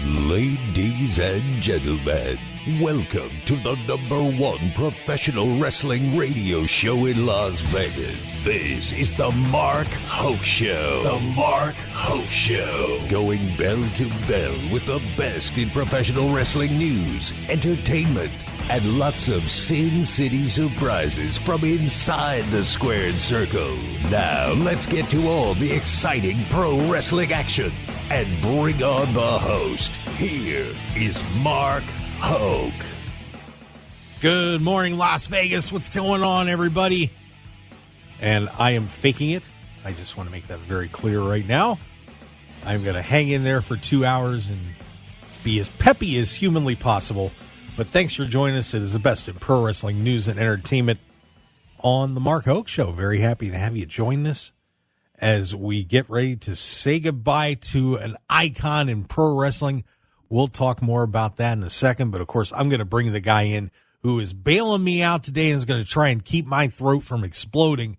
Ladies and gentlemen, welcome to the #1 professional wrestling radio show in Las Vegas. This is the Mark Hoke Show. The Mark Hoke Show. Going bell to bell with the best in professional wrestling news, entertainment, and lots of Sin City surprises from inside the squared circle. Now, let's get to all the exciting pro wrestling action and bring on the host. Here is Mark Hoke. Good morning, Las Vegas. What's going on, everybody? And I am faking it. I just want to make that very clear right now. I'm going to hang in there for 2 hours and be as peppy as humanly possible. But thanks for joining us. It is the best in pro wrestling news and entertainment on the Mark Hoke Show. Very happy to have you join us as we get ready to say goodbye to an icon in pro wrestling. We'll talk more about that in a second. But, of course, I'm going to bring the guy in who is bailing me out today and is going to try and keep my throat from exploding.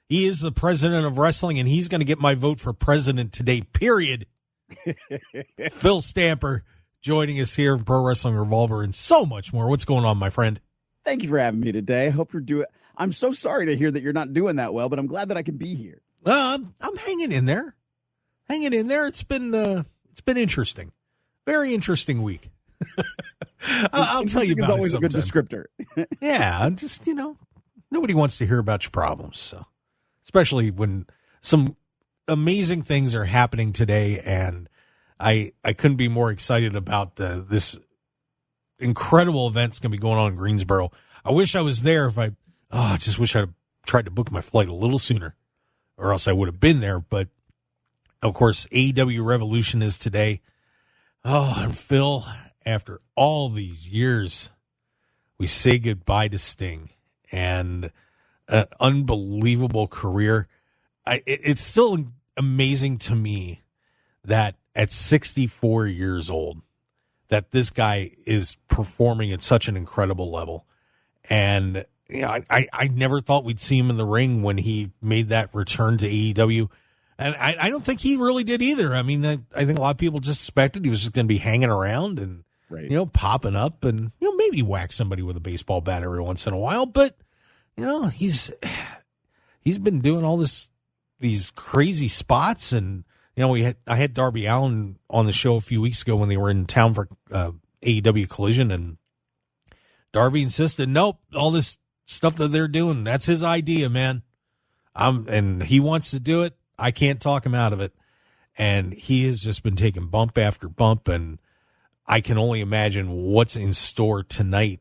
He is the president of wrestling, and he's going to get my vote for president today, period. Phil Stamper joining us here in Pro Wrestling Revolver and so much more. What's going on, my friend? Thank you for having me today. I hope you're doing. I'm so sorry to hear that you're not doing that well, but I'm glad that I can be here. I'm hanging in there. It's been interesting. Very interesting week. I'll tell you about it. Always a good descriptor. Yeah, just nobody wants to hear about your problems. So, especially when some amazing things are happening today, and I couldn't be more excited about this incredible event that's going to be going on in Greensboro. I wish I was there. I just wish I'd tried to book my flight a little sooner, or else I would have been there. But, of course, AEW Revolution is today. Oh, and Phil, after all these years, we say goodbye to Sting and an unbelievable career. It's still amazing to me that at 64 years old, that this guy is performing at such an incredible level. And I never thought we'd see him in the ring when he made that return to AEW. And I don't think he really did either. I mean, I think a lot of people just suspected he was just going to be hanging around and, popping up and, maybe whack somebody with a baseball bat every once in a while. But, he's been doing all these crazy spots. And, I had Darby Allin on the show a few weeks ago when they were in town for AEW Collision. And Darby insisted, nope, all this stuff that they're doing, that's his idea, man. And he wants to do it. I can't talk him out of it. And he has just been taking bump after bump, and I can only imagine what's in store tonight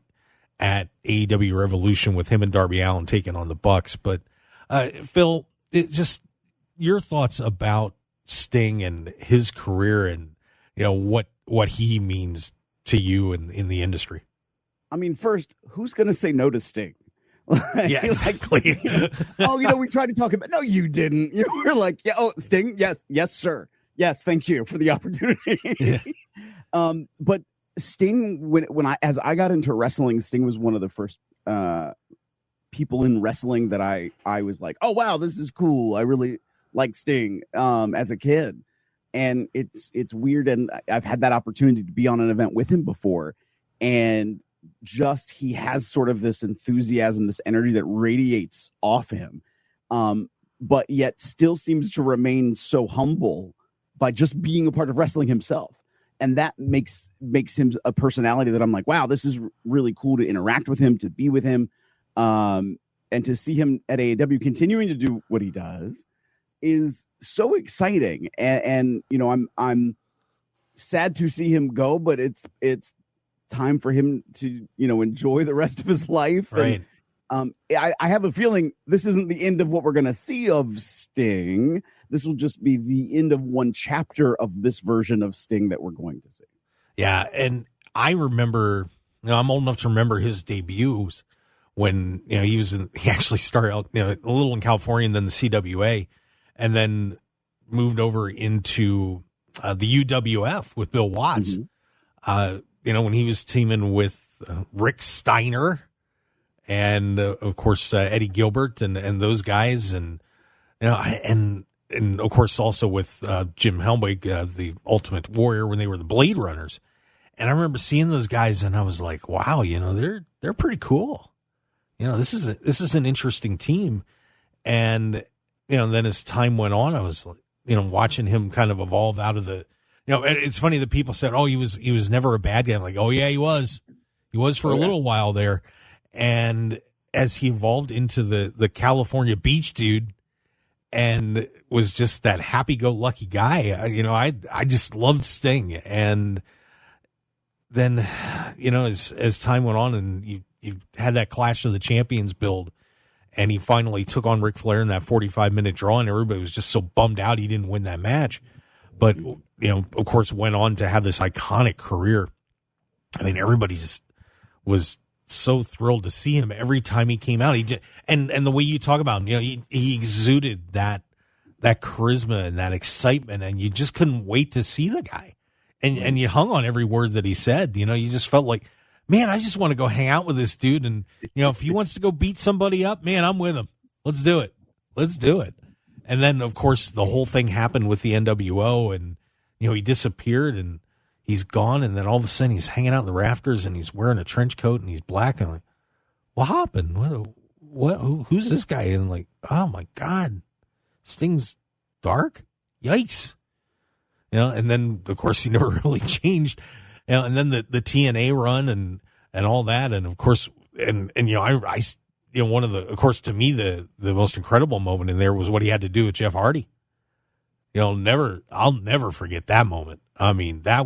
at AEW Revolution with him and Darby Allin taking on the Bucks. But, Phil, just your thoughts about Sting and his career and, what he means to you in the industry. I mean, first, who's going to say no to Sting? Yeah, exactly. We tried to talk about. No, you didn't. You were like, yeah, oh, Sting, yes, sir, yes, thank you for the opportunity. Yeah. But Sting, when I got into wrestling, Sting was one of the first people in wrestling that I was like, oh wow, this is cool. I really like Sting as a kid, and it's weird, and I've had that opportunity to be on an event with him before, and just he has sort of this enthusiasm, this energy that radiates off him, but yet still seems to remain so humble by just being a part of wrestling himself. And that makes him a personality that I'm like, wow, this is really cool to interact with him, to be with him, and to see him at AEW continuing to do what he does is so exciting. And I'm sad to see him go, but it's time for him to enjoy the rest of his life. Right. And I have a feeling this isn't the end of what we're going to see of Sting. This will just be the end of one chapter of this version of Sting that we're going to see. Yeah, and I remember, I'm old enough to remember his debuts when he actually started out a little in California and then the CWA, and then moved over into the UWF with Bill Watts. Mm-hmm. When he was teaming with Rick Steiner and, of course, Eddie Gilbert and those guys. And, and of course also with Jim Helmwig, the Ultimate Warrior, when they were the Blade Runners. And I remember seeing those guys, and I was like, wow, they're pretty cool. This is an interesting team. And then as time went on, I was watching him kind of evolve out of the. And it's funny that people said, oh, he was never a bad guy. I'm like, oh yeah, he was for a little while there. And as he evolved into the California beach dude and was just that happy-go-lucky guy, I just loved Sting. And then, as time went on and you had that Clash of the Champions build, and he finally took on Ric Flair in that 45-minute draw, and everybody was just so bummed out he didn't win that match. But, of course, went on to have this iconic career. I mean, everybody just was so thrilled to see him every time he came out. And the way you talk about him, he exuded that charisma and that excitement, and you just couldn't wait to see the guy. And you hung on every word that he said. You just felt like, man, I just want to go hang out with this dude. And, if he wants to go beat somebody up, man, I'm with him. Let's do it. And then, of course, the whole thing happened with the NWO, and, he disappeared and he's gone. And then all of a sudden he's hanging out in the rafters and he's wearing a trench coat and he's black. And I'm like, what happened? Who's this guy? And like, oh my God, Sting's dark. Yikes. And then of course he never really changed. And then the TNA run and all that. And of course, and I one of the, of course, to me, the most incredible moment in there was what he had to do with Jeff Hardy. I'll never forget that moment. I mean, that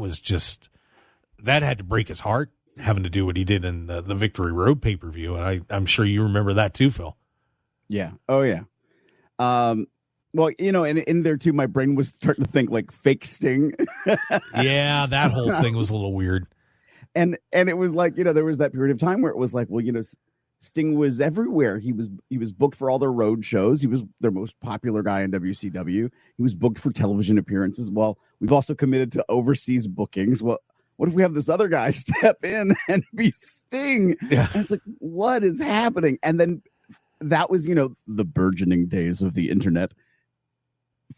had to break his heart, having to do what he did in the Victory Road pay-per-view. And I'm sure you remember that too, Phil. Yeah. Oh yeah. Well, and in there too, my brain was starting to think like fake Sting. Yeah, that whole thing was a little weird. And it was like, there was that period of time where it was like, well, Sting was everywhere. He was booked for all their road shows. He was their most popular guy in WCW. He was booked for television appearances. Well, we've also committed to overseas bookings. Well, what if we have this other guy step in and be Sting? Yeah. And it's like, what is happening? And then that was, the burgeoning days of the internet.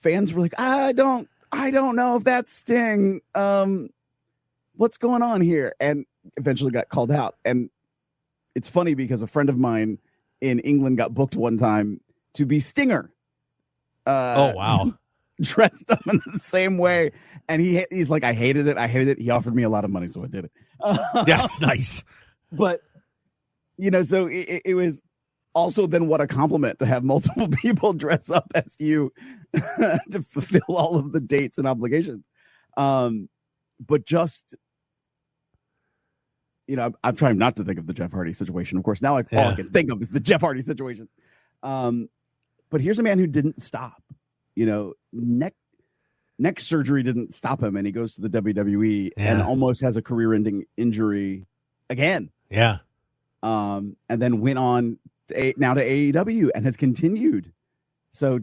Fans were like, I don't know if that's Sting. What's going on here? And eventually got called out. And it's funny because a friend of mine in England got booked one time to be Stinger. Oh, wow. Dressed up in the same way. And he's like, I hated it. He offered me a lot of money, so I did it. That's nice. But, so it was also then what a compliment to have multiple people dress up as you to fulfill all of the dates and obligations. But just, I'm trying not to think of the Jeff Hardy situation. Of course, now all I can think of is the Jeff Hardy situation. But here's a man who didn't stop. Neck surgery didn't stop him, and he goes to the WWE and almost has a career-ending injury again. Yeah. And then went on now to AEW and has continued. So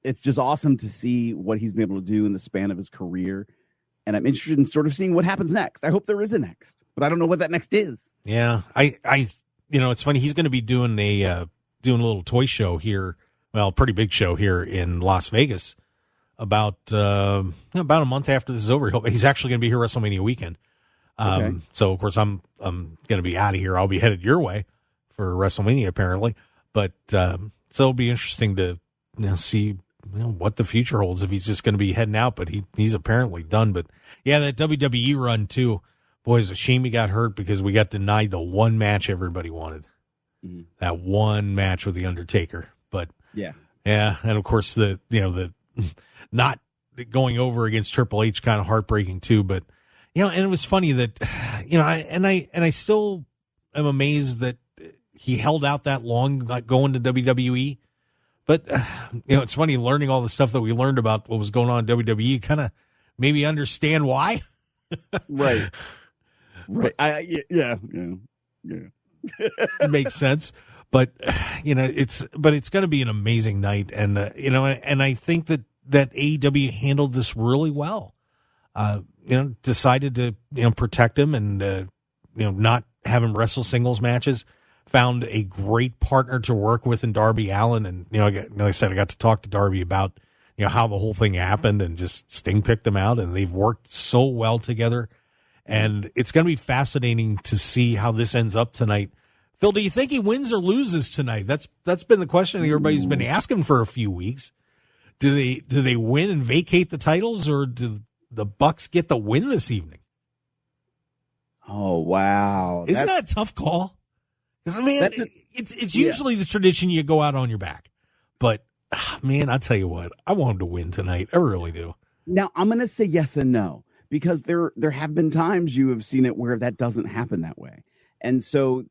it's just awesome to see what he's been able to do in the span of his career. And I'm interested in sort of seeing what happens next. I hope there is a next, but I don't know what that next is. Yeah. It's funny. He's going to be doing a little toy show here. Well, pretty big show here in Las Vegas about a month after this is over. He's actually going to be here WrestleMania weekend. Okay. So of course I'm going to be out of here. I'll be headed your way for WrestleMania apparently, but so it'll be interesting to see what the future holds if he's just going to be heading out. But he's apparently done. But yeah, that WWE run too. Boy, it's a shame he got hurt because we got denied the one match everybody wanted. Mm-hmm. That one match with the Undertaker. But yeah, and of course the not going over against Triple H kind of heartbreaking too. But and it was funny that I still am amazed that he held out that long, not going to WWE. But it's funny learning all the stuff that we learned about what was going on in WWE. Kind of maybe understand why. Right. Yeah. It makes sense. But it's going to be an amazing night, and and I think that AEW handled this really well. Decided to protect him and not have him wrestle singles matches. found a great partner to work with in Darby Allin. And, like I said, I got to talk to Darby about, how the whole thing happened, and just Sting picked them out, and they've worked so well together. And it's going to be fascinating to see how this ends up tonight. Phil, do you think he wins or loses tonight? That's been the question that everybody's been asking for a few weeks. Do they win and vacate the titles, or do the Bucks get the win this evening? Oh, wow. Isn't that a tough call? Because, man, it's usually the tradition you go out on your back. But, man, I tell you what, I want him to win tonight. I really do. Now, I'm going to say yes and no, because there have been times you have seen it where that doesn't happen that way. And so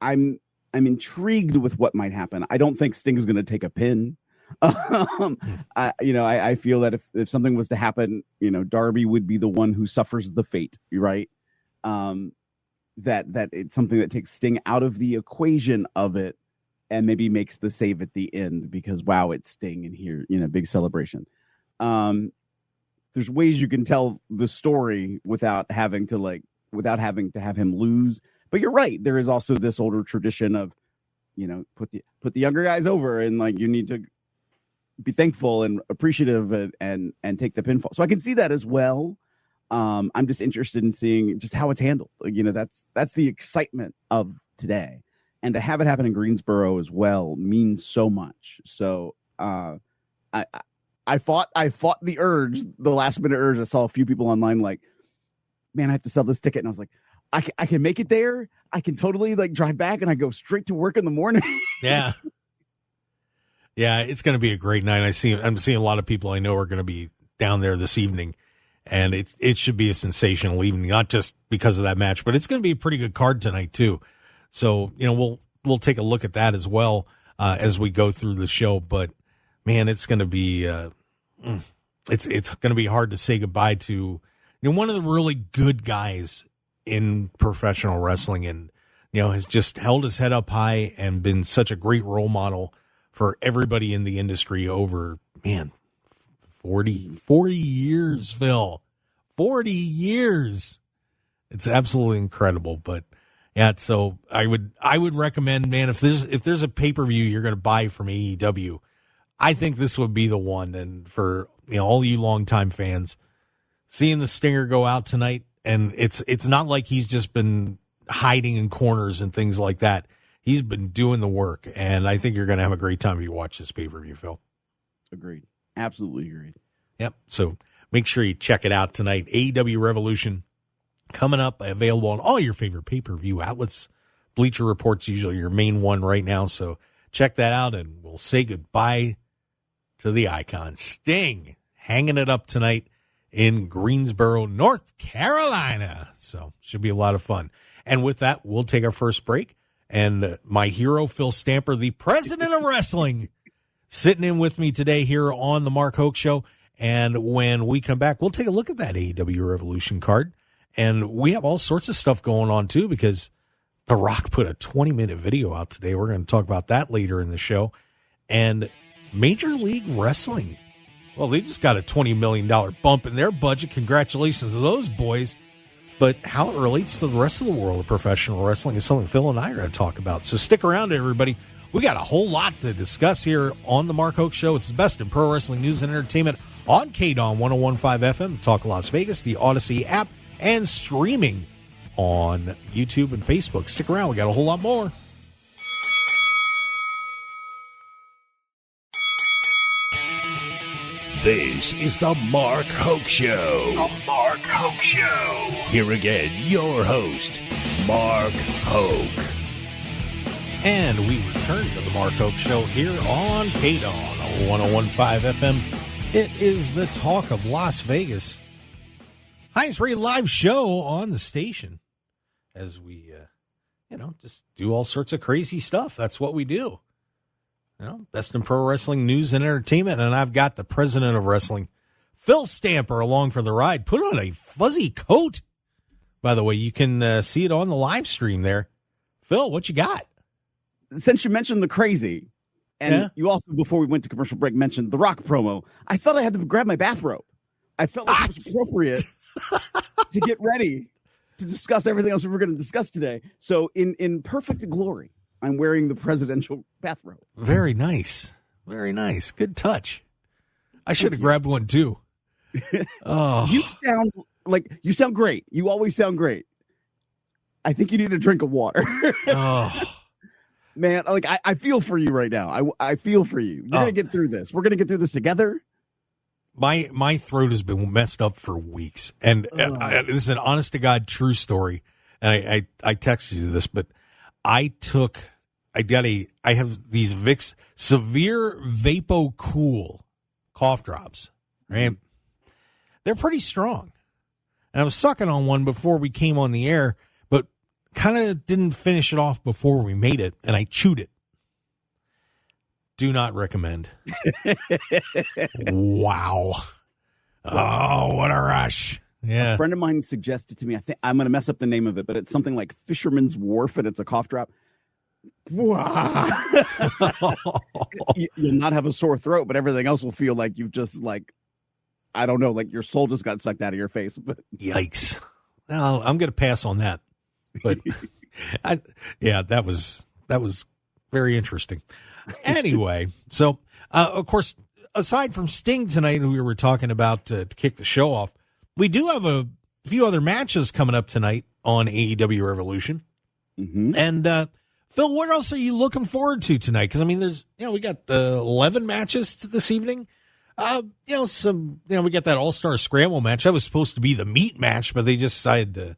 I'm intrigued with what might happen. I don't think Sting's going to take a pin. I feel that if something was to happen, Darby would be the one who suffers the fate, right? That it's something that takes Sting out of the equation of it and maybe makes the save at the end, because wow, it's Sting and here, big celebration. There's ways you can tell the story without having to have him lose. But you're right. There is also this older tradition of, put the younger guys over, and you need to be thankful and appreciative and take the pinfall. So I can see that as well. I'm just interested in seeing just how it's handled. That's the excitement of today, and to have it happen in Greensboro as well means so much. So I fought the urge, the last minute urge. I saw a few people online like, man, I have to sell this ticket, and I was like, I can make it there. I can totally drive back, and I go straight to work in the morning. Yeah. Yeah, it's going to be a great night. I'm seeing a lot of people I know are going to be down there this evening, and it should be a sensational evening, not just because of that match, but it's going to be a pretty good card tonight too. So, we'll take a look at that as well as we go through the show. But man, it's going to be it's going to be hard to say goodbye to one of the really good guys in professional wrestling, and has just held his head up high and been such a great role model for everybody in the industry over, 40 years, Phil. 40 years. It's absolutely incredible. But yeah, so I would recommend, man, if there's a pay-per-view you're going to buy from AEW, I think this would be the one. And for all you longtime fans, seeing the Stinger go out tonight, and it's not like he's just been hiding in corners and things like that. He's been doing the work, and I think you're going to have a great time if you watch this pay-per-view, Phil. Agreed. Absolutely agreed. Yep. So make sure you check it out tonight. AEW Revolution coming up, available on all your favorite pay-per-view outlets. Bleacher Report's usually your main one right now, so check that out, and we'll say goodbye to the icon. Sting hanging it up tonight in Greensboro, North Carolina. So should be a lot of fun. And with that, we'll take our first break. And my hero, Phil Stamper, the president of wrestling, sitting in with me today here on the Mark Hoke Show. And when we come back, we'll take a look at that AEW Revolution card. And we have all sorts of stuff going on, too, because The Rock put a 20-minute video out today. We're going to talk about that later in the show. And Major League Wrestling, well, they just got a $20 million bump in their budget. Congratulations to those boys. But how it relates to the rest of the world of professional wrestling is something Phil and I are going to talk about. So stick around, everybody. We got a whole lot to discuss here on the Mark Hoke Show. It's the best in pro wrestling news and entertainment on KDAWN 101.5 FM, the Talk Las Vegas, the Odyssey app, and streaming on YouTube and Facebook. Stick around. We got a whole lot more. This is the Mark Hoke Show. The Mark Hoke Show. Here again, your host, Mark Hoke. And we return to the Mark Hoke Show here on KDAWN 101.5 FM. It is the Talk of Las Vegas. Highest rated live show on the station. As we, just do all sorts of crazy stuff. That's what we do. Best in pro wrestling news and entertainment. And I've got the president of wrestling, Phil Stamper, along for the ride. Put on a fuzzy coat. By the way, you can see it on the live stream there. Phil, what you got? Since you mentioned the crazy, and you also, before we went to commercial break, mentioned the Rock promo, I felt I had to grab my bathrobe. I felt like it was appropriate to get ready to discuss everything else we were going to discuss today. So in perfect glory, I'm wearing the presidential bathrobe. Very nice. Very nice. Good touch. I should have grabbed one too. Oh, you sound great. You always sound great. I think you need a drink of water. Oh. Man, like I feel for you right now. I feel for you. You're gonna get through this. We're gonna get through this together. My throat has been messed up for weeks, and this is an honest to God true story. And I texted you this, but I have these Vicks Severe Vapo Cool cough drops, right? They're pretty strong, and I was sucking on one before we came on the air, but kind of didn't finish it off before we made it, and I chewed it. Do not recommend. Wow. Oh, what a rush. Yeah. A friend of mine suggested to me, I think I'm going to mess up the name of it, but it's something like Fisherman's Wharf, and it's a cough drop. Wow. You'll not have a sore throat, but everything else will feel like you've just I don't know, like your soul just got sucked out of your face. But yikes. Well, I'm going to pass on that. But that was very interesting. Anyway, so of course, aside from Sting tonight, who we were talking about to kick the show off, we do have a few other matches coming up tonight on AEW Revolution. Mm-hmm. And Phil, what else are you looking forward to tonight? Because I mean, there's we got 11 matches this evening. We got that All-Star Scramble match that was supposed to be the meat match, but they just decided to.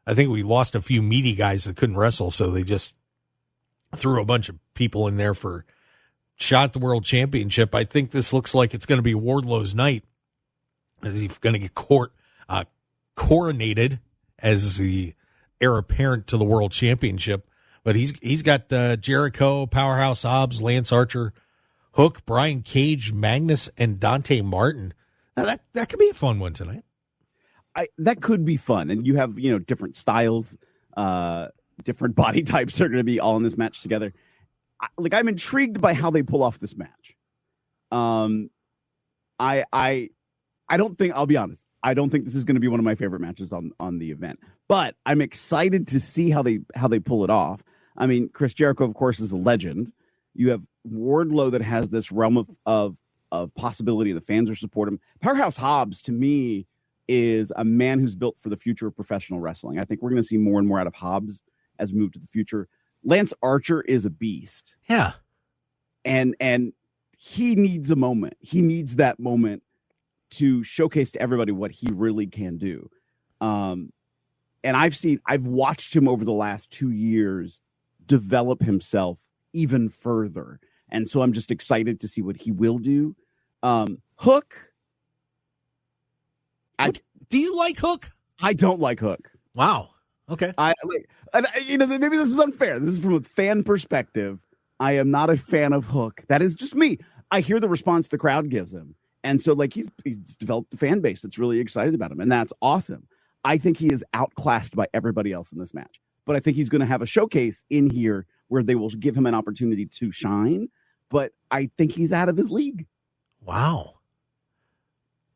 I think we lost a few meaty guys that couldn't wrestle, so they just threw a bunch of people in there for shot at the World Championship. I think this looks like it's going to be Wardlow's night. He's going to get coronated as the heir apparent to the World Championship. But he's got Jericho, Powerhouse Hobbs, Lance Archer, Hook, Brian Cage, Magnus, and Dante Martin. Now that could be a fun one tonight. That could be fun, and you have different styles, different body types are going to be all in this match together. I'm intrigued by how they pull off this match. I don't think, I'll be honest, I don't think this is going to be one of my favorite matches on the event, but I'm excited to see how they pull it off. I mean, Chris Jericho, of course, is a legend. You have Wardlow that has this realm of possibility, and the fans are supporting him. Powerhouse Hobbs, to me, is a man who's built for the future of professional wrestling. I think we're going to see more and more out of Hobbs as we move to the future. Lance Archer is a beast. Yeah. And he needs a moment. He needs that moment to showcase to everybody what he really can do. And I've watched him over the last 2 years develop himself even further. And so I'm just excited to see what he will do. Hook. Do you like Hook? I don't like Hook. Wow. Okay. Maybe this is unfair. This is from a fan perspective. I am not a fan of Hook. That is just me. I hear the response the crowd gives him. And so he's developed a fan base that's really excited about him. And that's awesome. I think he is outclassed by everybody else in this match. But I think he's going to have a showcase in here where they will give him an opportunity to shine. But I think he's out of his league. Wow.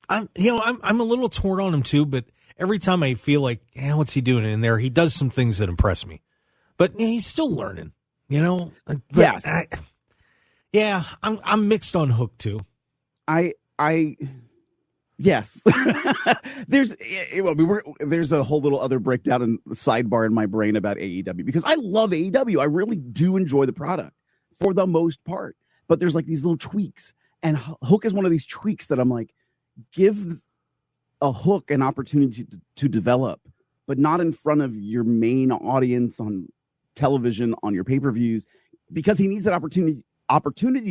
I'm a little torn on him too, but every time I feel like, what's he doing in there? He does some things that impress me, but he's still learning, But yes. I'm mixed on Hook too. Yes. There's a whole little other breakdown and sidebar in my brain about AEW because I love AEW. I really do enjoy the product for the most part, but there's these little tweaks, and Hook is one of these tweaks that I'm like, give a Hook an opportunity to develop, but not in front of your main audience on television, on your pay-per-views, because he needs that opportunity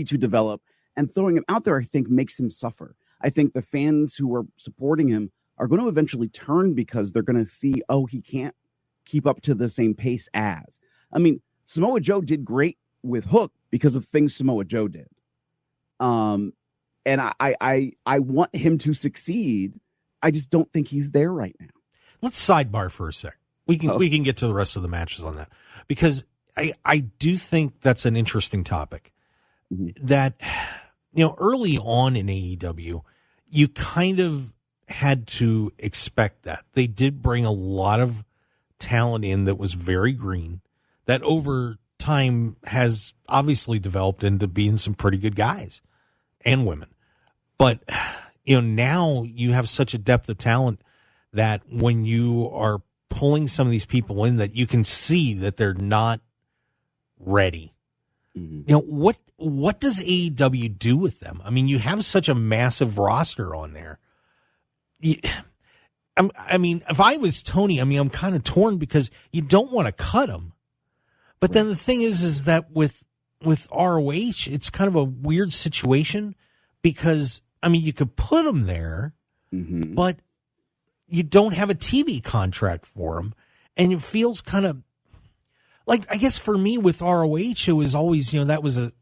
to develop, and throwing him out there, I think, makes him suffer. I think the fans who are supporting him are going to eventually turn because they're going to see, he can't keep up to the same pace as. I mean, Samoa Joe did great with Hook because of things Samoa Joe did. And I want him to succeed. I just don't think he's there right now. Let's sidebar for a sec. We can get to the rest of the matches on that because I do think that's an interesting topic. Mm-hmm. That early on in AEW, you kind of had to expect that they did bring a lot of talent in that was very green, that over time has obviously developed into being some pretty good guys and women. But, now you have such a depth of talent that when you are pulling some of these people in, that you can see that they're not ready. Mm-hmm. What does AEW do with them? I mean, you have such a massive roster on there. I mean, if I was Tony, I'm kind of torn because you don't want to cut them. But then the thing is that with ROH, it's kind of a weird situation because, you could put them there, mm-hmm. but you don't have a TV contract for them. And it feels kind of like, I guess for me with ROH, it was always, that was a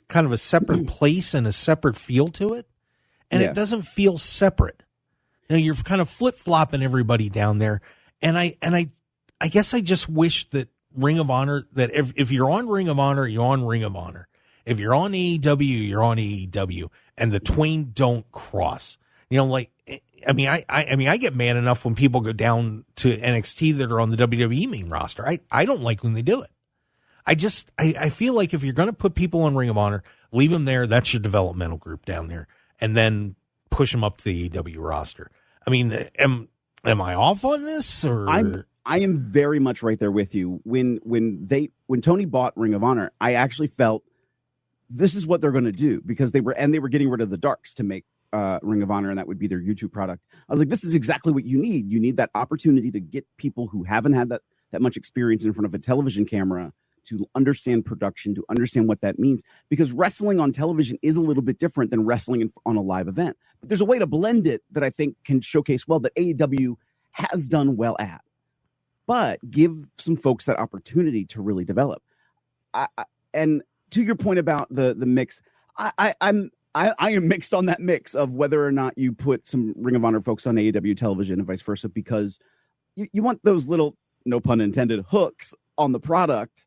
kind of a separate place and a separate feel to it. And It doesn't feel separate. You're kind of flip-flopping everybody down there. And I guess I just wish that Ring of Honor, that if you're on Ring of Honor, you're on Ring of Honor. If you're on AEW, you're on AEW, and the twain don't cross. I get mad enough when people go down to NXT that are on the WWE main roster. I don't like when they do it. I feel like if you're going to put people on Ring of Honor, leave them there. That's your developmental group down there, and then push them up to the AEW roster. Am I off on this, or? I am very much right there with you. When Tony bought Ring of Honor, I actually felt this is what they're going to do, because they were getting rid of the darks to make Ring of Honor, and that would be their YouTube product. I was like, this is exactly what you need. You need that opportunity to get people who haven't had that much experience in front of a television camera to understand production, to understand what that means, because wrestling on television is a little bit different than wrestling on a live event. But there's a way to blend it that I think can showcase well, that AEW has done well at. But give some folks that opportunity to really develop. And to your point about the mix, I am mixed on that mix of whether or not you put some Ring of Honor folks on AEW television and vice versa, because you want those little, no pun intended, hooks on the product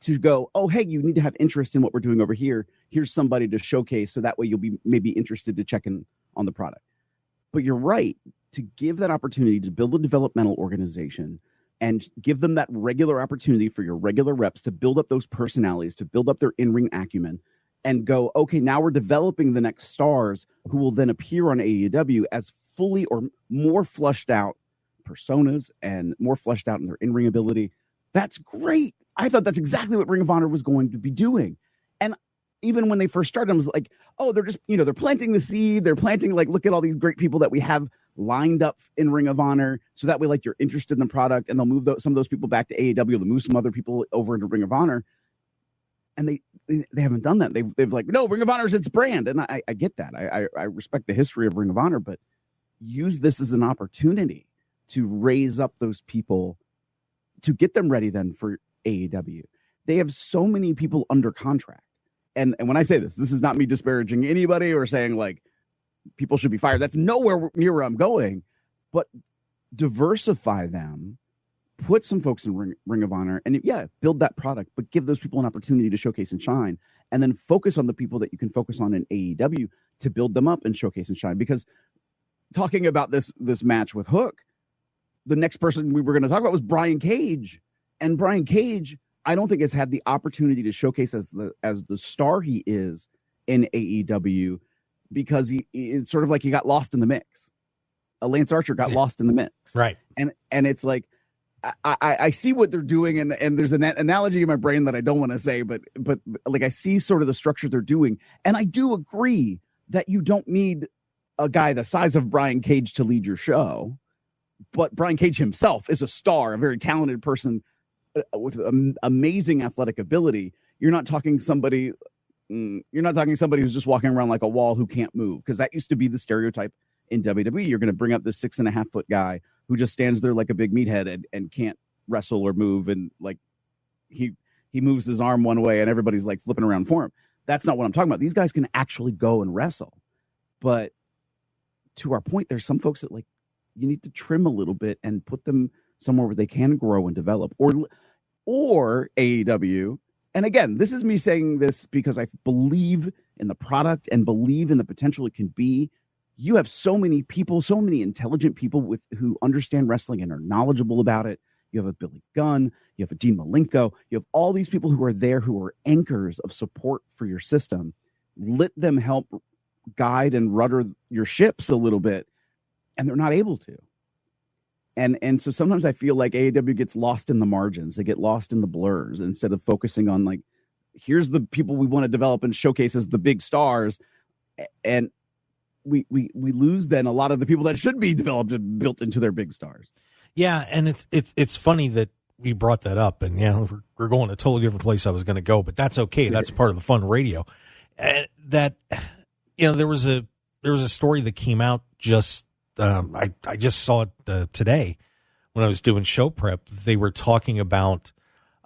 to go, oh, hey, you need to have interest in what we're doing over here. Here's somebody to showcase, so that way you'll be maybe interested to check in on the product. But you're right, to give that opportunity to build a developmental organization and give them that regular opportunity for your regular reps to build up those personalities, to build up their in-ring acumen, and go, okay, now we're developing the next stars who will then appear on AEW as fully or more fleshed out personas and more fleshed out in their in-ring ability. That's great. I thought that's exactly what Ring of Honor was going to be doing. And even when they first started, I was like, oh, they're just, they're planting the seed. They're planting, look at all these great people that we have lined up in Ring of Honor. So that way, you're interested in the product, and they'll move some of those people back to AEW. They'll move some other people over into Ring of Honor. And they haven't done that. They've no, Ring of Honor is its brand. And I get that. I respect the history of Ring of Honor, but use this as an opportunity to raise up those people, to get them ready then for AEW. They have so many people under contract. And when I say this is not me disparaging anybody or saying people should be fired. That's nowhere near where I'm going. But diversify them, put some folks in Ring of Honor, and build that product, but give those people an opportunity to showcase and shine, and then focus on the people that you can focus on in AEW to build them up and showcase and shine. Because talking about this match with Hook, the next person we were going to talk about was Brian Cage. And Brian Cage, I don't think has had the opportunity to showcase as the star he is in AEW, because it's sort of like he got lost in the mix. Lance Archer got lost in the mix. Right. And it's like, I see what they're doing, and there's an analogy in my brain that I don't want to say, but I see sort of the structure they're doing. And I do agree that you don't need a guy the size of Brian Cage to lead your show, but Brian Cage himself is a star, a very talented person with amazing athletic ability. You're not talking somebody who's just walking around like a wall who can't move, because that used to be the stereotype in WWE. You're going to bring up this 6.5 foot guy who just stands there like a big meathead and can't wrestle or move, and he moves his arm one way and everybody's flipping around for him. That's not what I'm talking about. These guys can actually go and wrestle. But to our point, there's some folks that you need to trim a little bit and put them somewhere where they can grow and develop, or AEW. And again, this is me saying this because I believe in the product and believe in the potential it can be. You have so many people, so many intelligent people who understand wrestling and are knowledgeable about it. you have a Billy Gunn, you have a Dean Malenko, you have all these people who are there who are anchors of support for your system. Let them help guide and rudder your ships a little bit, and they're not able to. And so sometimes I feel like AEW gets lost in the margins. They get lost in the blurs instead of focusing on, like, here's the people we want to develop and showcase as the big stars. And we lose then a lot of the people that should be developed and built into their big stars. Yeah, and it's funny that we brought that up, and we're going a totally different place I was going to go, but that's okay. That's part of the fun radio. That there was a story that came out just I just saw it today when I was doing show prep. They were talking about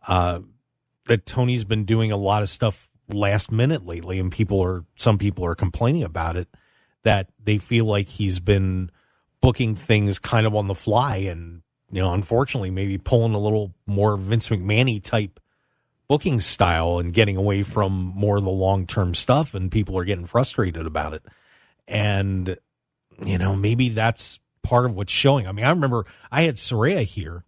that Tony's been doing a lot of stuff last minute lately, and some people are complaining about it, that they feel like he's been booking things kind of on the fly, and unfortunately maybe pulling a little more Vince McMahon-y type booking style and getting away from more of the long-term stuff, and people are getting frustrated about it. And maybe that's part of what's showing. I mean, I remember I had Saraya here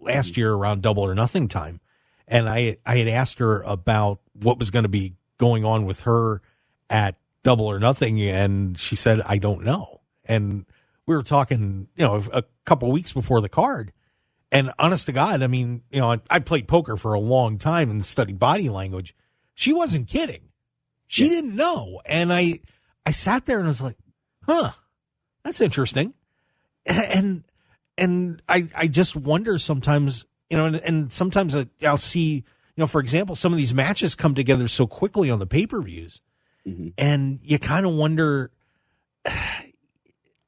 last year around Double or Nothing time, and I had asked her about what was going to be going on with her at Double or Nothing, and she said, I don't know. And we were talking, a couple of weeks before the card, and honest to God, I mean, I played poker for a long time and studied body language. She wasn't kidding. She didn't know. And I sat there and I was like, huh, that's interesting. And I just wonder sometimes, and sometimes I'll see, for example, some of these matches come together so quickly on the pay-per-views, and you kind of wonder,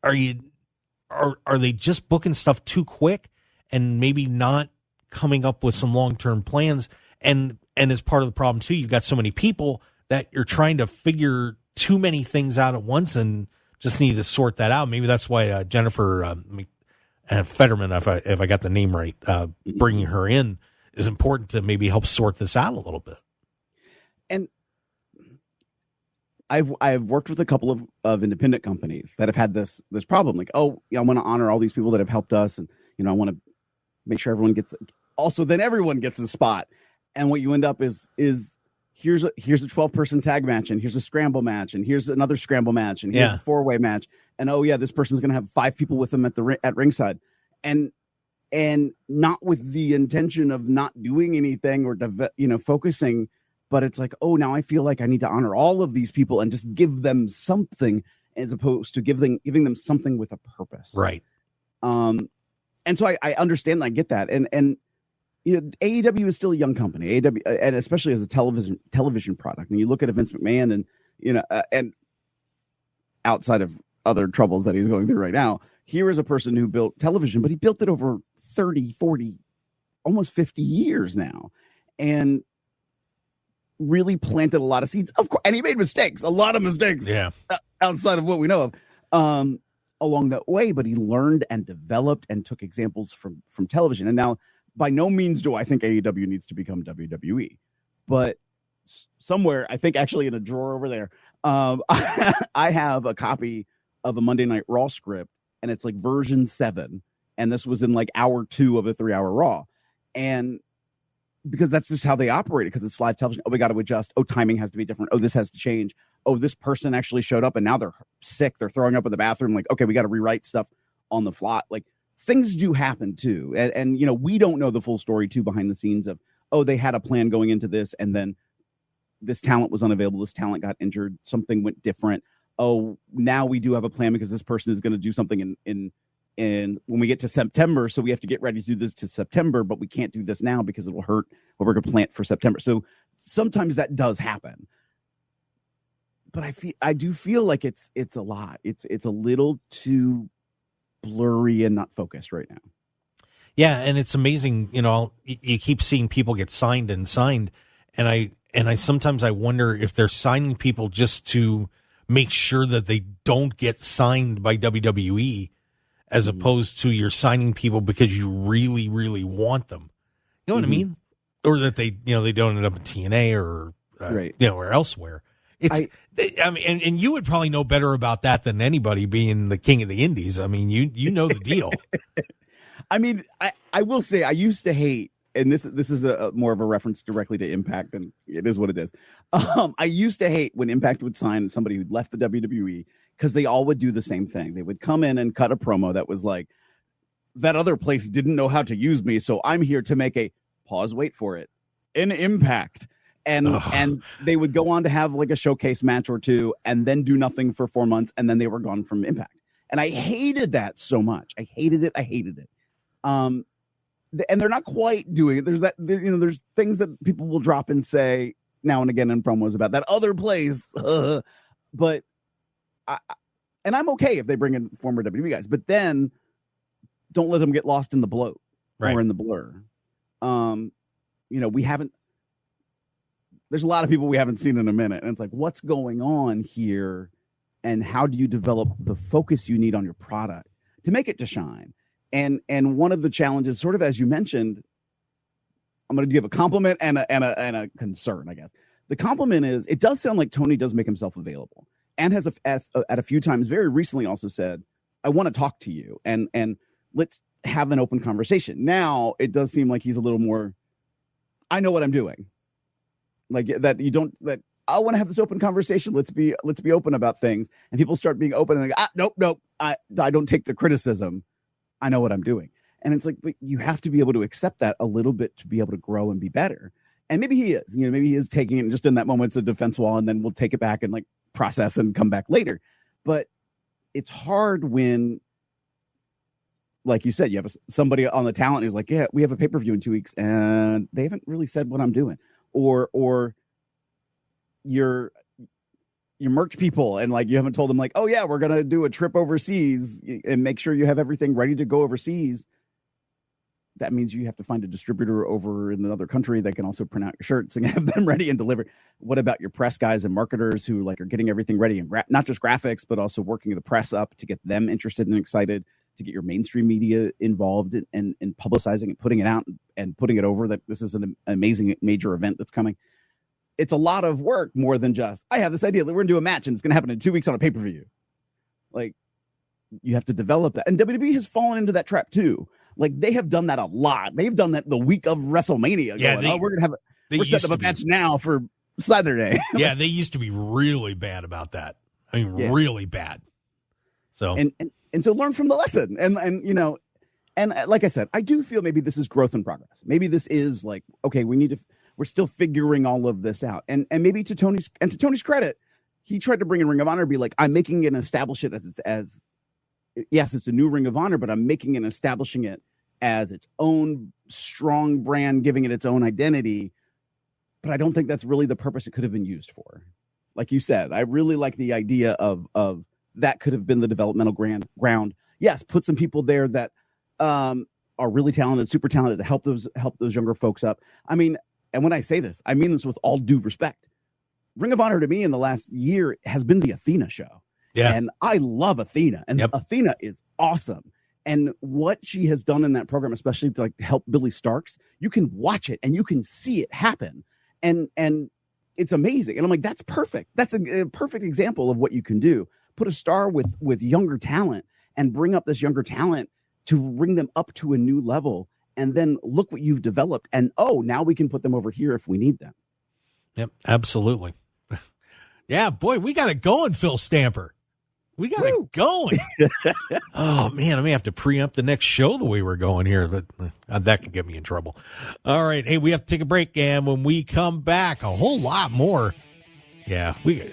are they just booking stuff too quick and maybe not coming up with some long-term plans? And as part of the problem too, you've got so many people that you're trying to figure too many things out at once, and just need to sort that out. Maybe that's why Jennifer Fetterman, if I got the name right, bringing her in is important to maybe help sort this out a little bit. And I've worked with a couple of independent companies that have had this problem. Like, I want to honor all these people that have helped us, and I want to make sure everyone gets. Also, then everyone gets a spot, and what you end up is here's a 12-person tag match, and here's a scramble match, and here's another scramble match, and here's a 4-way match, and this person's going to have 5 people with them at ringside, and not with the intention of not doing anything or focusing, but it's like, now I feel like I need to honor all of these people and just give them something, as opposed to giving them something with a purpose, right? And so I understand, I get that, and. AEW is still a young company, AEW, and especially as a television product. And you look at a Vince McMahon, and and outside of other troubles that he's going through right now, here is a person who built television, but he built it over 30, 40, almost 50 years now, and really planted a lot of seeds. Of course, and he made mistakes, a lot of mistakes, outside of what we know of, along that way. But he learned and developed and took examples from television, and now. By no means do I think AEW needs to become WWE, but somewhere, I think actually in a drawer over there, I have a copy of a Monday Night Raw script, and it's like version 7, and this was in like hour 2 of a 3-hour Raw, and because that's just how they operate it, because it's live television. We got to adjust. Timing has to be different. This has to change. This person actually showed up, and now they're sick. They're throwing up in the bathroom. Like, okay, we got to rewrite stuff on the fly. Like. Things do happen too. And we don't know the full story too behind the scenes of, they had a plan going into this, and then this talent was unavailable. This talent got injured. Something went different. Now we do have a plan because this person is going to do something in when we get to September. So we have to get ready to do this to September, but we can't do this now because it will hurt what we're going to plant for September. So sometimes that does happen. But I do feel like it's a lot. It's a little too blurry and not focused right now. Yeah, and it's amazing, you keep seeing people get signed, and I sometimes I wonder if they're signing people just to make sure that they don't get signed by WWE, as opposed to you're signing people because you really, really want them. You know what I mean? Or that they don't end up in TNA or or elsewhere. And you would probably know better about that than anybody, being the king of the indies. I mean, you know the deal. I mean, I will say I used to hate, and this is a more of a reference directly to Impact, and it is what it is. I used to hate when Impact would sign somebody who'd left the WWE because they all would do the same thing. They would come in and cut a promo that was like, that other place didn't know how to use me, so I'm here to make a pause, wait for it, an Impact. And they would go on to have like a showcase match or two and then do nothing for 4 months, and then they were gone from Impact. And I hated that so much. I hated it. And they're not quite doing it. There's things that people will drop and say now and again in promos about that other place. But I'm okay if they bring in former WWE guys, but then don't let them get lost in the bloat or in the blur. There's a lot of people we haven't seen in a minute, and it's like, what's going on here? And how do you develop the focus you need on your product to make it to shine? And one of the challenges, sort of as you mentioned, I'm going to give a compliment and a concern, I guess. The compliment is, it does sound like Tony does make himself available, and has at a few times very recently also said, I want to talk to you and let's have an open conversation. Now it does seem like he's a little more, I know what I'm doing. Like that I want to have this open conversation. Let's be open about things. And people start being open and like, nope. I don't take the criticism. I know what I'm doing. And it's like, but you have to be able to accept that a little bit to be able to grow and be better. And maybe he is, maybe he is taking it just in that moment, it's a defense wall, and then we'll take it back and like process and come back later. But it's hard when, like you said, you have somebody on the talent who's like, yeah, we have a pay-per-view in 2 weeks and they haven't really said what I'm doing. Or your merch people, and like you haven't told them like, oh yeah, we're gonna do a trip overseas and make sure you have everything ready to go overseas. That means you have to find a distributor over in another country that can also print out your shirts and have them ready and deliver. What about your press guys and marketers who like are getting everything ready and not just graphics, but also working the press up to get them interested and excited, to get your mainstream media involved in publicizing and putting it out and putting it over that this is an amazing major event that's coming. It's a lot of work, more than just, I have this idea that we're gonna do a match and it's gonna happen in 2 weeks on a pay-per-view. Like, you have to develop that. And WWE has fallen into that trap too. Like, they have done that a lot. They've done that the week of WrestleMania. Yeah, we're setting up a match now for Saturday. Yeah, they used to be really bad about that. I mean, really bad. So and so learn from the lesson. And like I said, I do feel maybe this is growth in progress. Maybe this is like, okay, we're still figuring all of this out. And maybe to Tony's credit, he tried to bring in Ring of Honor, be like, I'm making it and establish it as yes, it's a new Ring of Honor, but I'm making and establishing it as its own strong brand, giving it its own identity. But I don't think that's really the purpose it could have been used for. Like you said, I really like the idea of that could have been the developmental ground. Yes, put some people there that are really talented, super talented, to help those younger folks up. I mean, and when I say this, I mean this with all due respect. Ring of Honor to me in the last year has been the Athena show. Yeah. And I love Athena, and Athena is awesome. And what she has done in that program, especially to like help Billy Starks, you can watch it and you can see it happen. And it's amazing. And I'm like, that's perfect. That's a perfect example of what you can do. Put a star with younger talent and bring up this younger talent to bring them up to a new level. And then look what you've developed. And now we can put them over here if we need them. Yep, absolutely. Yeah, boy, we got it going, Phil Stamper. We got it going. Oh, man, I may have to preempt the next show the way we're going here, but that could get me in trouble. All right, hey, we have to take a break, and when we come back, a whole lot more. Yeah, we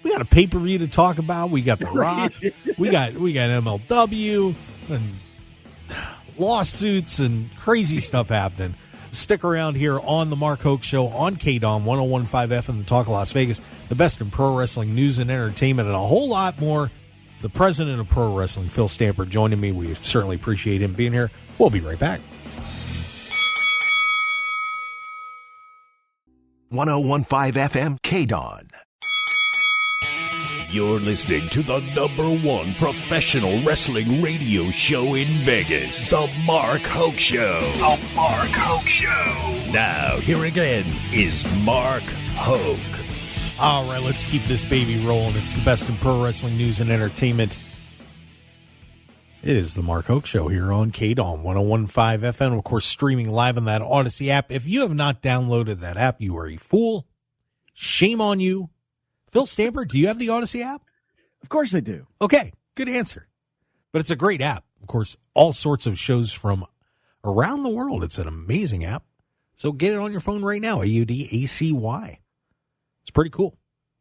got a pay-per-view to talk about. We got The Rock. we got MLW and lawsuits and crazy stuff happening. Stick around here on the Mark Hoke Show on KDAWN 101.5 FM, the Talk of Las Vegas, the best in pro wrestling news and entertainment, and a whole lot more. The president of pro wrestling, Phil Stamper, joining me. We certainly appreciate him being here. We'll be right back. 101.5 FM KDAWN. You're listening to the #1 professional wrestling radio show in Vegas, The Mark Hoke Show. The Mark Hoke Show. Now, here again is Mark Hoke. All right, let's keep this baby rolling. It's the best in pro wrestling news and entertainment. It is the Mark Hoke Show here on KDAWN 101.5 FM. Of course, streaming live on that Odyssey app. If you have not downloaded that app, you are a fool. Shame on you. Phil Stamper, do you have the Odyssey app? Of course I do. Okay, good answer. But it's a great app. Of course, all sorts of shows from around the world. It's an amazing app. So get it on your phone right now, AUDACY. It's pretty cool.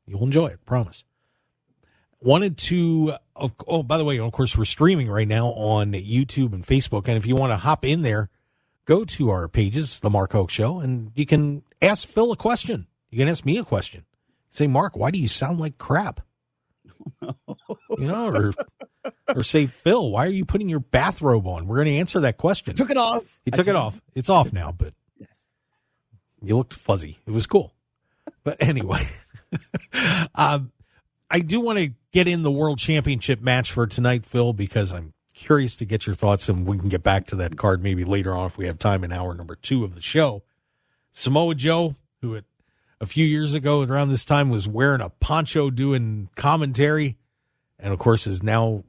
You'll enjoy it, promise. Wanted to, by the way, of course, we're streaming right now on YouTube and Facebook. And if you want to hop in there, go to our pages, The Mark Hoke Show, and you can ask Phil a question. You can ask me a question. Say, Mark, why do you sound like crap? Or say, Phil, why are you putting your bathrobe on? We're going to answer that question. Took it off. He took it off. It's off now, but yes, you looked fuzzy. It was cool. But anyway, I do want to get in the World Championship match for tonight, Phil, because I'm curious to get your thoughts, and we can get back to that card maybe later on if we have time in hour number 2 of the show. Samoa Joe, who a few years ago around this time was wearing a poncho doing commentary, and of course is now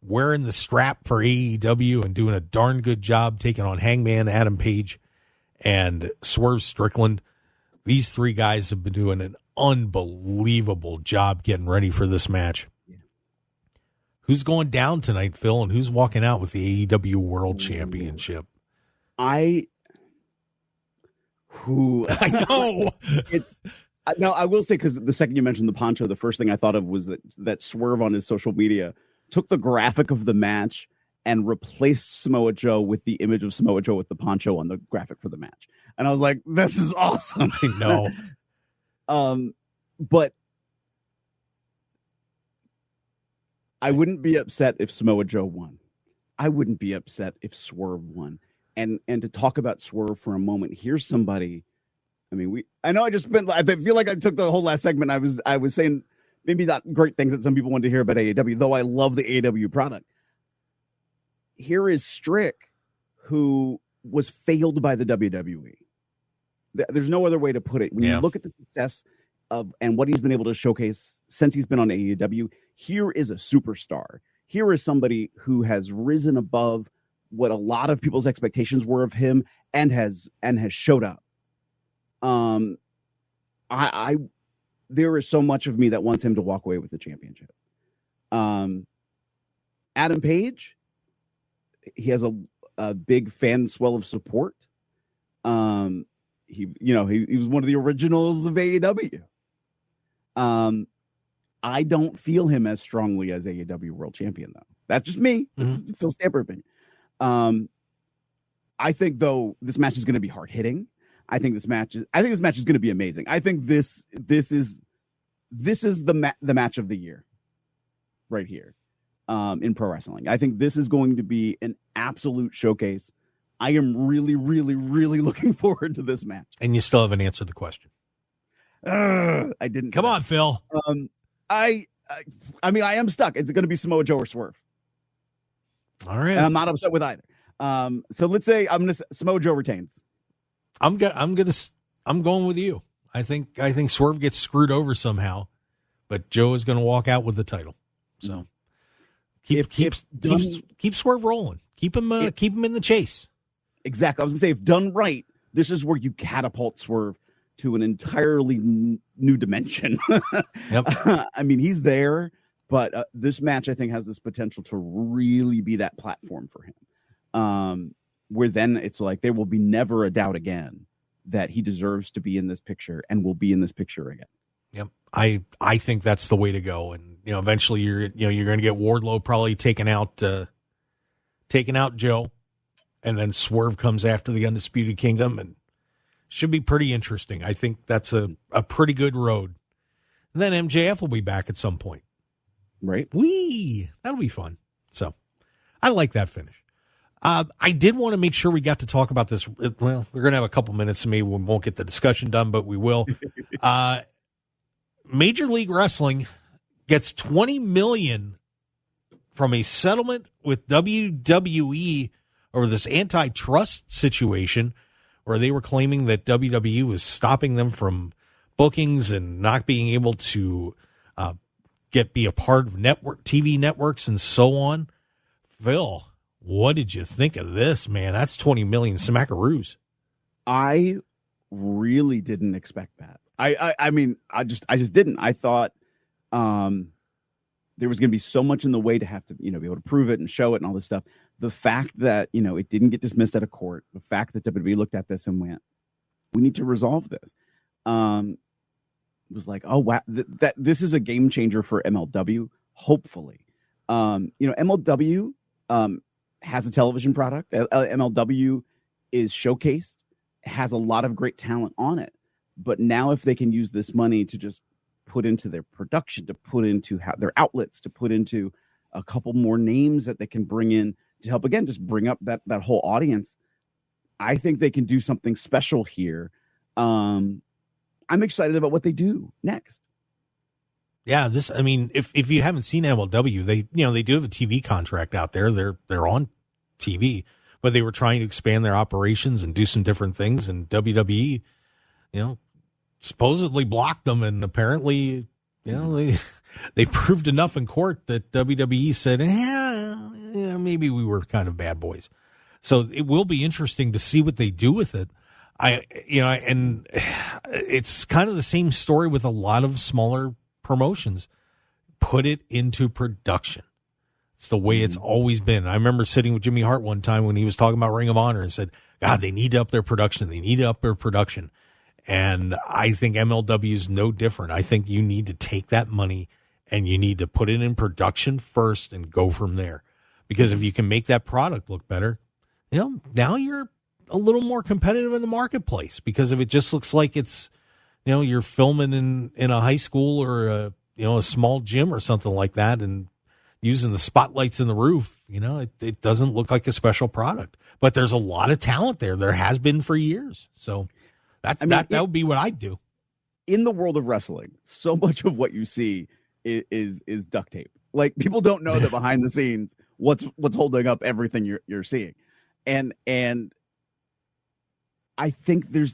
wearing the strap for AEW and doing a darn good job taking on Hangman Adam Page and Swerve Strickland. These three guys have been doing an unbelievable job getting ready for this match. Yeah. Who's going down tonight, Phil, and who's walking out with the AEW World Championship? I know. No, I will say, because the second you mentioned the poncho, the first thing I thought of was that Swerve on his social media took the graphic of the match and replaced Samoa Joe with the image of Samoa Joe with the poncho on the graphic for the match. And I was like, this is awesome. I know. But I wouldn't be upset if Samoa Joe won. I wouldn't be upset if Swerve won. And to talk about Swerve for a moment, here's somebody. I mean, I feel like I took the whole last segment. I was saying maybe not great things that some people want to hear about AEW, though I love the AEW product. Here is Strick, who was failed by the WWE. There's no other way to put it. When you look at the success of and what he's been able to showcase since he's been on AEW, here is a superstar. Here is somebody who has risen above what a lot of people's expectations were of him and has showed up. There is so much of me that wants him to walk away with the championship. Adam Page, he has a big fan swell of support. He was one of the originals of AEW. I don't feel him as strongly as AEW World Champion, though. That's just me. Mm-hmm. Phil Stamper opinion. I think, though, this match is going to be hard hitting. I think this match is going to be amazing. I think this is the match of the year, right here, in pro wrestling. I think this is going to be an absolute showcase. I am really, really, really looking forward to this match. And you still haven't answered the question. I didn't. Come on, Phil. I mean, I am stuck. It's going to be Samoa Joe or Swerve. All right. And I'm not upset with either. So let's say Samoa Joe retains. I'm going with you. I think Swerve gets screwed over somehow, but Joe is going to walk out with the title. So keep Swerve rolling. Keep him in the chase. Exactly. I was going to say, if done right, this is where you catapult Swerve to an entirely new dimension. Yep. I mean, he's there, but this match, I think, has this potential to really be that platform for him. Where then it's like there will be never a doubt again that he deserves to be in this picture and will be in this picture again. Yep. I think that's the way to go. And, eventually you're going to get Wardlow probably taking out Joe, and then Swerve comes after the Undisputed Kingdom, and should be pretty interesting. I think that's a pretty good road. And then MJF will be back at some point. Right. That'll be fun. So I like that finish. I did want to make sure we got to talk about this. Well, we're going to have a couple minutes, so maybe we won't get the discussion done, but we will. Major League Wrestling gets $20 million from a settlement with WWE over this antitrust situation where they were claiming that WWE was stopping them from bookings and not being able to be a part of TV networks and so on. Phil, what did you think of this, man? That's 20 million smackaroos. I really didn't expect that. I mean, I just didn't. I thought there was going to be so much in the way to have to, be able to prove it and show it and all this stuff. The fact that, it didn't get dismissed at a court, the fact that WWE looked at this and went, we need to resolve this. It was like, oh, wow, that this is a game changer for MLW, hopefully. MLW has a television product. MLW is showcased, has a lot of great talent on it. But now if they can use this money to just put into their production, to put into their outlets, to put into a couple more names that they can bring in to help, again, just bring up that whole audience, I think they can do something special here. I'm excited about what they do next. Yeah, if you haven't seen MLW, they do have a TV contract out there. They're on TV, but they were trying to expand their operations and do some different things, and WWE, supposedly blocked them, and apparently, they proved enough in court that WWE said, maybe we were kind of bad boys. So it will be interesting to see what they do with it. And it's kind of the same story with a lot of smaller promotions. Put it into production. It's the way it's always been. I remember sitting with Jimmy Hart one time when he was talking about Ring of Honor and said, God, they need to up their production. They need to up their production. And I think MLW is no different. I think you need to take that money and you need to put it in production first and go from there. Because if you can make that product look better, now you're a little more competitive in the marketplace. Because if it just looks like it's, you're filming in a high school or a small gym or something like that and using the spotlights in the roof, it doesn't look like a special product. But there's a lot of talent there. There has been for years. So that would be what I'd do. In the world of wrestling, so much of what you see is duct tape. Like, people don't know that behind the scenes what's holding up everything you're seeing. And I think there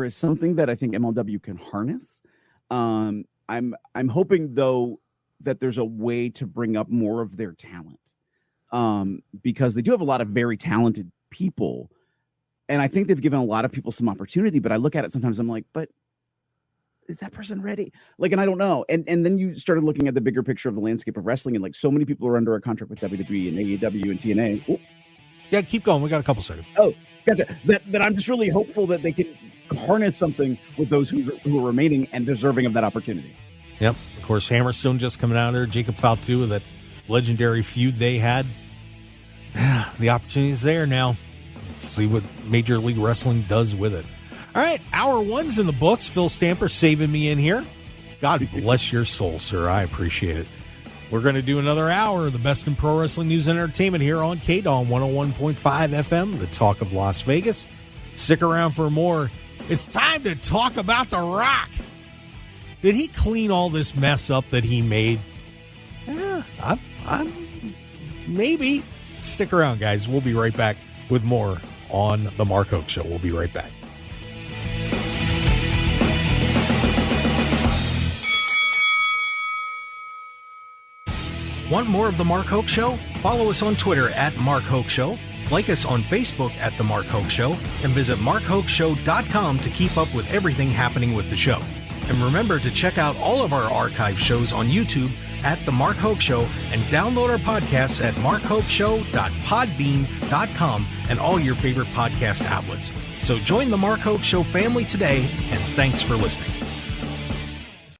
is something that I think MLW can harness. I'm hoping though that there's a way to bring up more of their talent. Because they do have a lot of very talented people. And I think they've given a lot of people some opportunity, but I look at it sometimes, I'm like, but is that person ready? Like, and I don't know. And then you started looking at the bigger picture of the landscape of wrestling, and like so many people are under a contract with WWE and AEW and TNA. Ooh. Yeah, keep going. We got a couple seconds. Oh, gotcha. That I'm just really hopeful that they can harness something with those who are remaining and deserving of that opportunity. Yep. Of course, Hammerstone just coming out there. Jacob Fatu, that legendary feud they had. The opportunity's there now. Let's see what Major League Wrestling does with it. All right, hour one's in the books. Phil Stamper saving me in here. God bless your soul, sir. I appreciate it. We're going to do another hour of the best in pro wrestling news and entertainment here on KDAWN 101.5 FM, the talk of Las Vegas. Stick around for more. It's time to talk about The Rock. Did he clean all this mess up that he made? Yeah, I'm maybe. Stick around, guys. We'll be right back with more on The Mark Hoke Show. We'll be right back. Want more of The Mark Hoke Show? Follow us on Twitter at Mark Hoke Show, like us on Facebook at The Mark Hoke Show, and visit markhokeshow.com to keep up with everything happening with the show. And remember to check out all of our archive shows on YouTube at The Mark Hoke Show and download our podcasts at markhokeshow.podbean.com and all your favorite podcast outlets. So join The Mark Hoke Show family today, and thanks for listening.